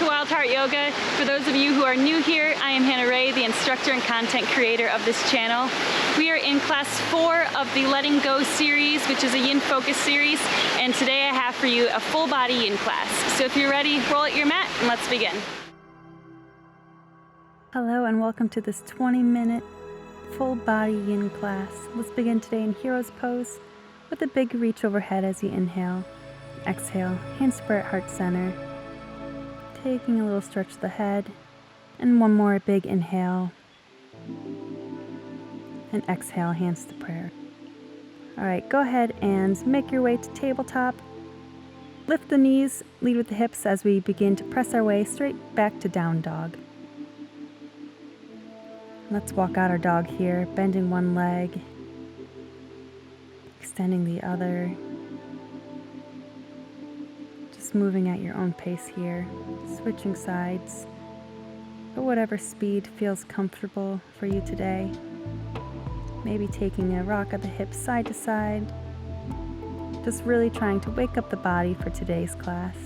to Wild Heart Yoga. For those of you who are new here, I am Hannah Ray, the instructor and content creator of this channel. We are in class 4 of the Letting Go series, which is a yin-focused series, and today I have for you a full body yin class. So if you're ready, roll out your mat and let's begin. Hello and welcome to this 20-minute full body yin class. Let's begin today in Hero's Pose with a big reach overhead as you inhale. Exhale, hands spread at heart center. Taking a little stretch of the head. And one more big inhale. And exhale, hands to prayer. Alright, go ahead and make your way to tabletop. Lift the knees, lead with the hips as we begin to press our way straight back to down dog. Let's walk out our dog here, bending one leg, extending the other. Just moving at your own pace here, switching sides at whatever speed feels comfortable for you today. Maybe taking a rock of the hips side to side. Just really trying to wake up the body for today's class.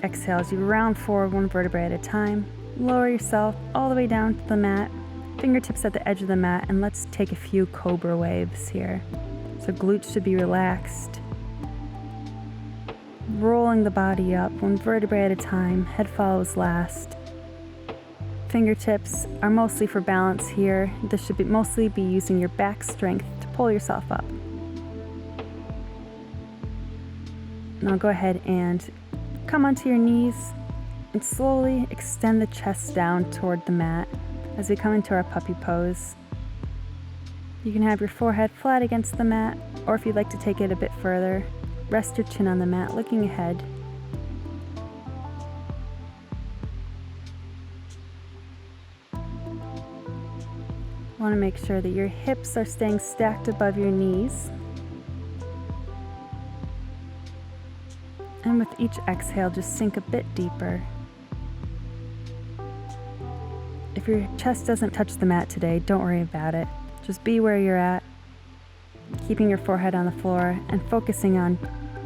Exhale as you round forward one vertebrae at a time. Lower yourself all the way down to the mat, fingertips at the edge of the mat, and let's take a few Cobra Waves here. So glutes should be relaxed. Rolling the body up one vertebrae at a time, head follows last. Fingertips are mostly for balance here. This should mostly be using your back strength to pull yourself up. Now go ahead and come onto your knees and slowly extend the chest down toward the mat as we come into our puppy pose. You can have your forehead flat against the mat, or if you'd like to take it a bit further, rest your chin on the mat, looking ahead. Want to make sure that your hips are staying stacked above your knees. And with each exhale, just sink a bit deeper. If your chest doesn't touch the mat today, don't worry about it. Just be where you're at, keeping your forehead on the floor and focusing on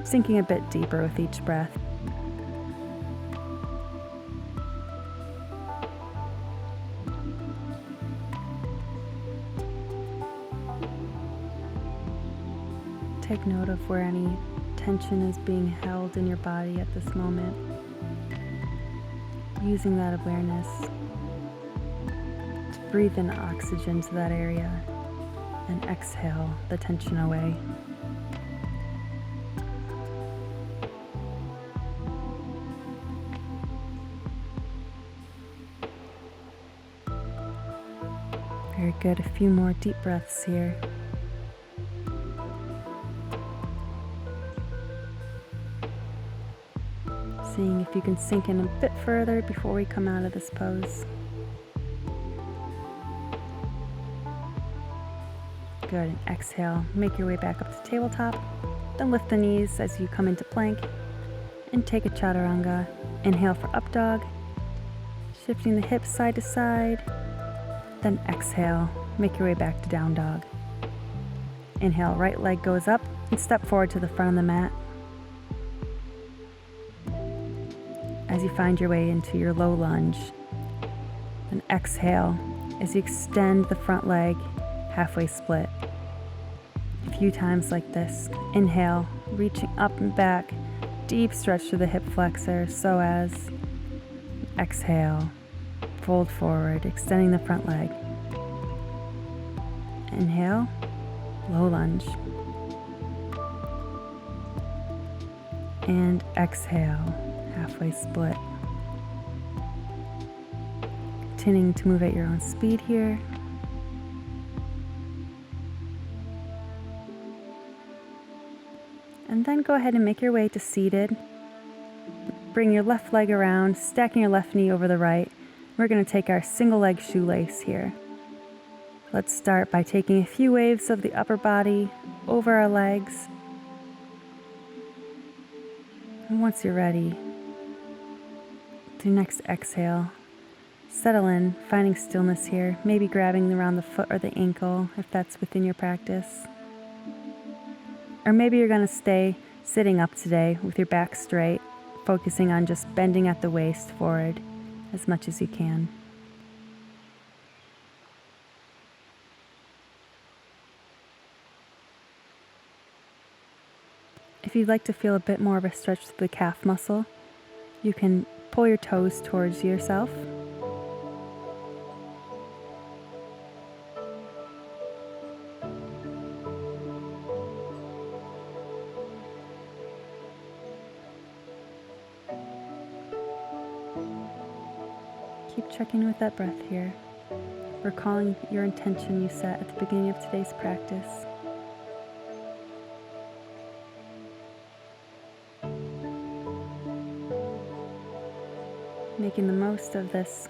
sinking a bit deeper with each breath. Take note of where any tension is being held in your body at this moment. Using that awareness to breathe in oxygen to that area and exhale the tension away. Very good. A few more deep breaths here. Seeing if you can sink in a bit further before we come out of this pose. Good, and exhale. Make your way back up to tabletop. Then lift the knees as you come into plank. And take a Chaturanga. Inhale for Up Dog. Shifting the hips side to side. Then exhale. Make your way back to Down Dog. Inhale, right leg goes up and step forward to the front of the mat. As you find your way into your low lunge. Then exhale as you extend the front leg, halfway split. A few times like this. Inhale, reaching up and back, deep stretch to the hip flexor, psoas. Exhale, fold forward, extending the front leg. Inhale, low lunge. And exhale, halfway split. Continuing to move at your own speed here. And then go ahead and make your way to seated. Bring your left leg around, stacking your left knee over the right. We're going to take our single leg shoelace here. Let's start by taking a few waves of the upper body over our legs. And once you're ready, with your next exhale, settle in, finding stillness here, maybe grabbing around the foot or the ankle if that's within your practice. Or maybe you're going to stay sitting up today with your back straight, focusing on just bending at the waist forward as much as you can. If you'd like to feel a bit more of a stretch to the calf muscle, you can pull your toes towards yourself. Keep checking with that breath here, recalling your intention you set at the beginning of today's practice. Making the most of this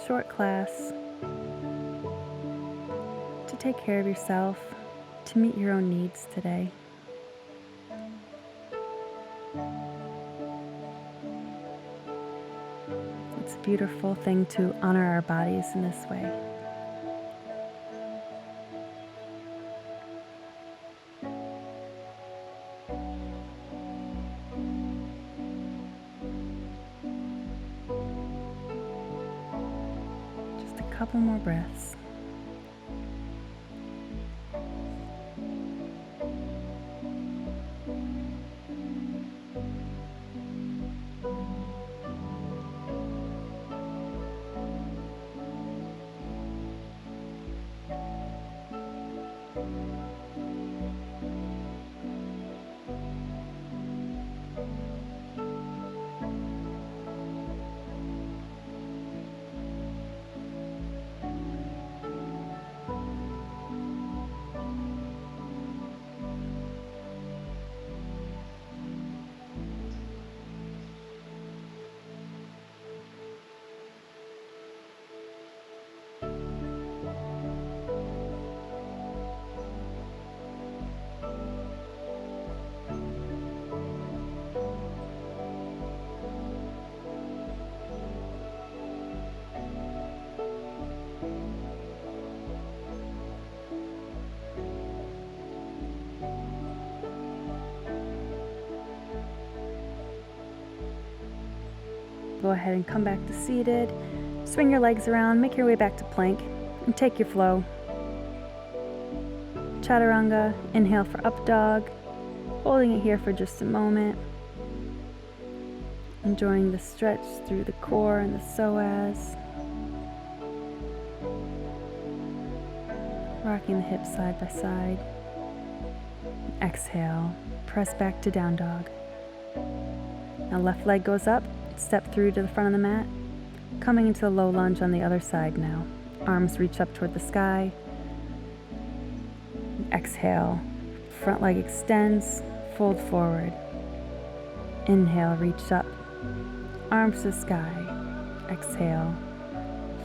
short class to take care of yourself, to meet your own needs today. It's a beautiful thing to honor our bodies in this way. Just a couple more breaths. Go ahead and come back to seated. Swing your legs around, make your way back to plank, and take your flow. Chaturanga, inhale for Up Dog, holding it here for just a moment. Enjoying the stretch through the core and the psoas. Rocking the hips side by side. Exhale, press back to Down Dog. Now left leg goes up, step through to the front of the mat. Coming into the low lunge on the other side now. Arms reach up toward the sky. Exhale, front leg extends, fold forward. Inhale, reach up, arms to the sky. Exhale,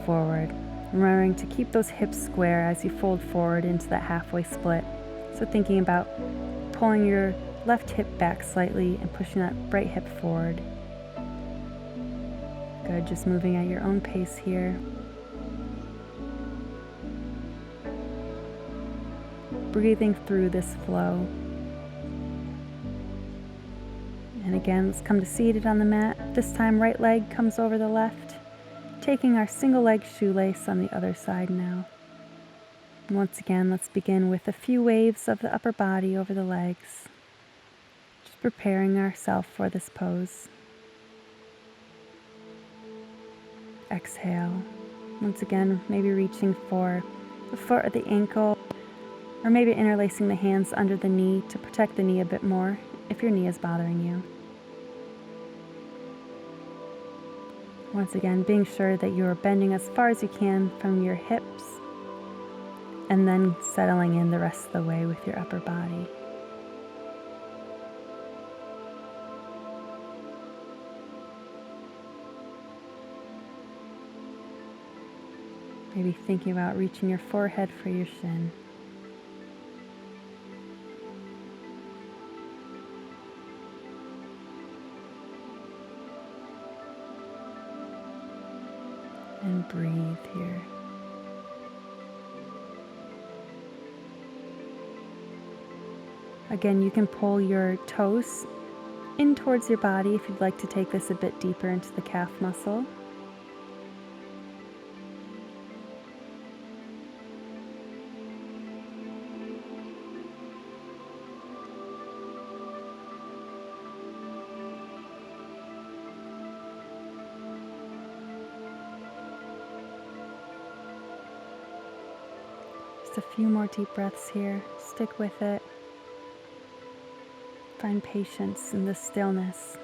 forward. Remembering to keep those hips square as you fold forward into that halfway split. So thinking about pulling your left hip back slightly and pushing that right hip forward. Good, just moving at your own pace here. Breathing through this flow. And again, let's come to seated on the mat. This time, right leg comes over the left, taking our single leg shoelace on the other side now. And once again, let's begin with a few waves of the upper body over the legs. Just preparing ourselves for this pose. Exhale. Once again, maybe reaching for the foot or the ankle, or maybe interlacing the hands under the knee to protect the knee a bit more if your knee is bothering you. Once again, being sure that you are bending as far as you can from your hips, and then settling in the rest of the way with your upper body. Maybe thinking about reaching your forehead for your shin. And breathe here. Again, you can pull your toes in towards your body if you'd like to take this a bit deeper into the calf muscle. Just a few more deep breaths here. Stick with it. Find patience in the stillness.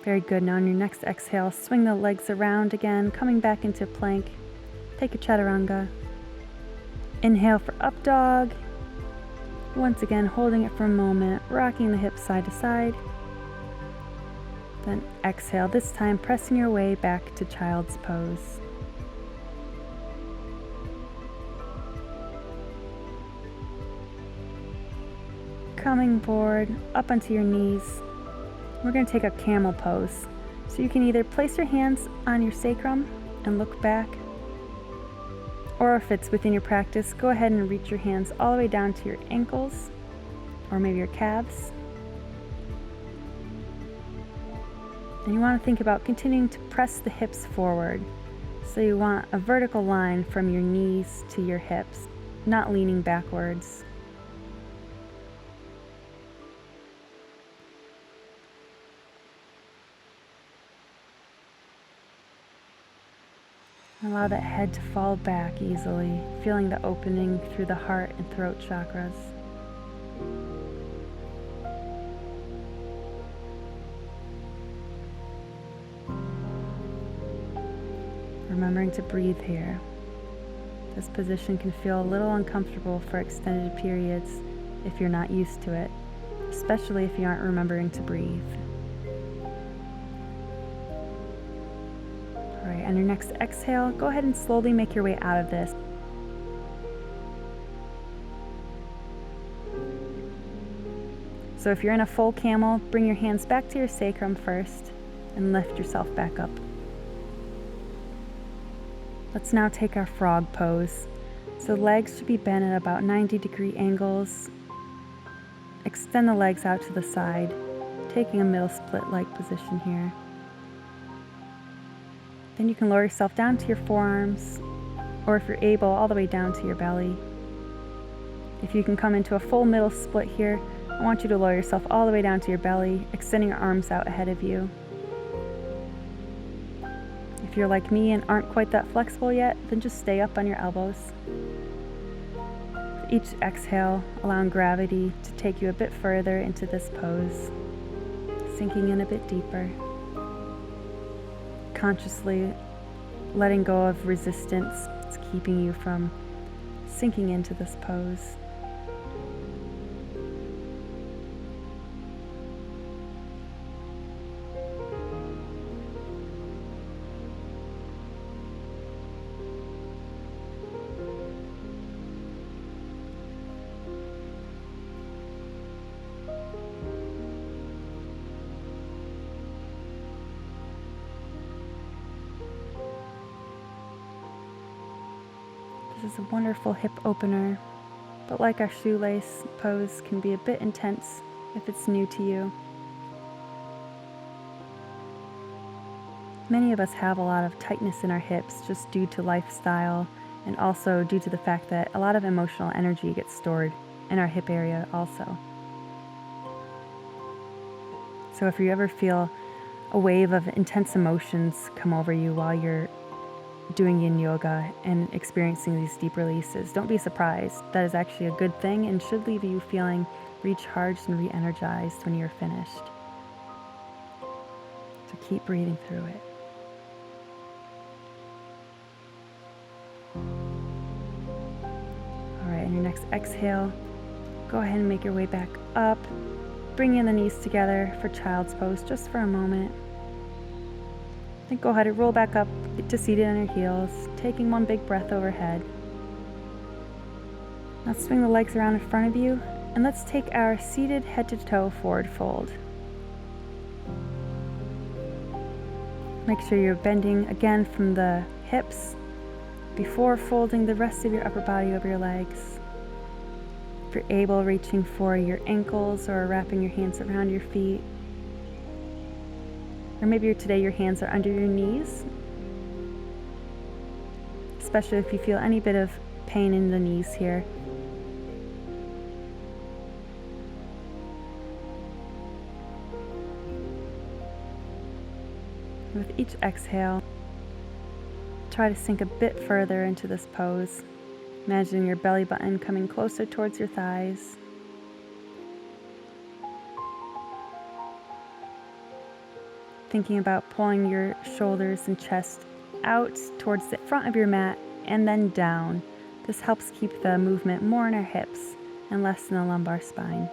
Very good. Now on your next exhale, swing the legs around again, coming back into plank. Take a chaturanga. Inhale for up dog. Once again, holding it for a moment, rocking the hips side to side. Then exhale, this time pressing your way back to child's pose. Coming forward, up onto your knees. We're going to take a camel pose. So you can either place your hands on your sacrum and look back, or if it's within your practice, go ahead and reach your hands all the way down to your ankles, or maybe your calves. And you want to think about continuing to press the hips forward. So you want a vertical line from your knees to your hips, not leaning backwards. Allow that head to fall back easily, feeling the opening through the heart and throat chakras. Remembering to breathe here. This position can feel a little uncomfortable for extended periods if you're not used to it, especially if you aren't remembering to breathe. All right, on your next exhale, go ahead and slowly make your way out of this. So if you're in a full camel, bring your hands back to your sacrum first and lift yourself back up. Let's now take our frog pose. So legs should be bent at about 90-degree angles. Extend the legs out to the side, taking a middle split-like position here. Then you can lower yourself down to your forearms, or if you're able, all the way down to your belly. If you can come into a full middle split here, I want you to lower yourself all the way down to your belly, extending your arms out ahead of you. If you're like me and aren't quite that flexible yet, then just stay up on your elbows. With each exhale, allowing gravity to take you a bit further into this pose, sinking in a bit deeper. Consciously letting go of resistance that's keeping you from sinking into this pose. This is a wonderful hip opener, but like our shoelace pose, can be a bit intense if it's new to you. Many of us have a lot of tightness in our hips just due to lifestyle, and also due to the fact that a lot of emotional energy gets stored in our hip area also. So if you ever feel a wave of intense emotions come over you while you're doing yin yoga and experiencing these deep releases, don't be surprised. That is actually a good thing and should leave you feeling recharged and re-energized when you're finished. So keep breathing through it. All right, on your next exhale, go ahead and make your way back up, bringing the knees together for child's pose just for a moment. Then go ahead and roll back up to seated on your heels, taking one big breath overhead. Now swing the legs around in front of you, and let's take our seated head to toe forward fold. Make sure you're bending again from the hips before folding the rest of your upper body over your legs. If you're able, reaching for your ankles or wrapping your hands around your feet. Or maybe today your hands are under your knees, especially if you feel any bit of pain in the knees here. With each exhale, try to sink a bit further into this pose, imagining your belly button coming closer towards your thighs. Thinking about pulling your shoulders and chest out towards the front of your mat and then down. This helps keep the movement more in our hips and less in the lumbar spine.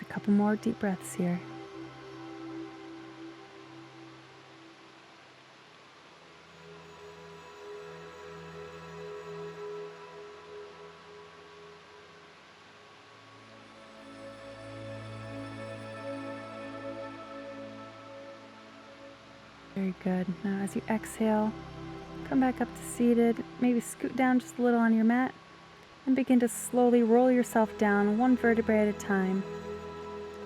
A couple more deep breaths here. Very good. Now as you exhale, come back up to seated, maybe scoot down just a little on your mat, and begin to slowly roll yourself down one vertebrae at a time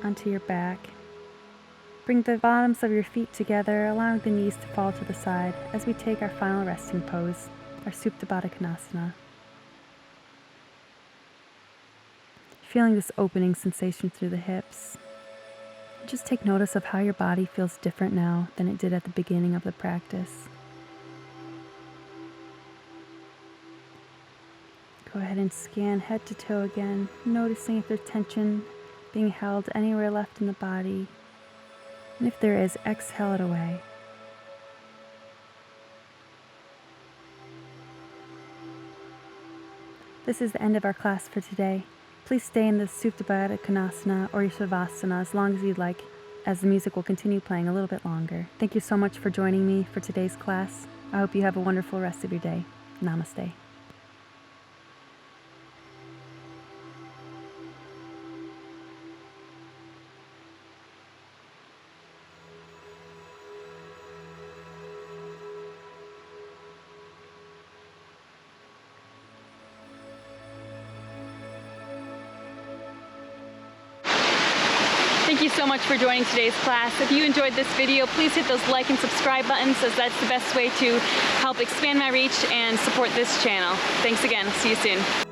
onto your back. Bring the bottoms of your feet together, allowing the knees to fall to the side as we take our final resting pose, our Supta Baddha Konasana. Feeling this opening sensation through the hips. Just take notice of how your body feels different now than it did at the beginning of the practice. Go ahead and scan head to toe again, noticing if there's tension being held anywhere left in the body. And if there is, exhale it away. This is the end of our class for today. Please stay in the Supta Baddha Konasana or your Shavasana as long as you'd like, as the music will continue playing a little bit longer. Thank you so much for joining me for today's class. I hope you have a wonderful rest of your day. Namaste. Thank you so much for joining today's class. If you enjoyed this video, please hit those like and subscribe buttons, as that's the best way to help expand my reach and support this channel. Thanks again. See you soon.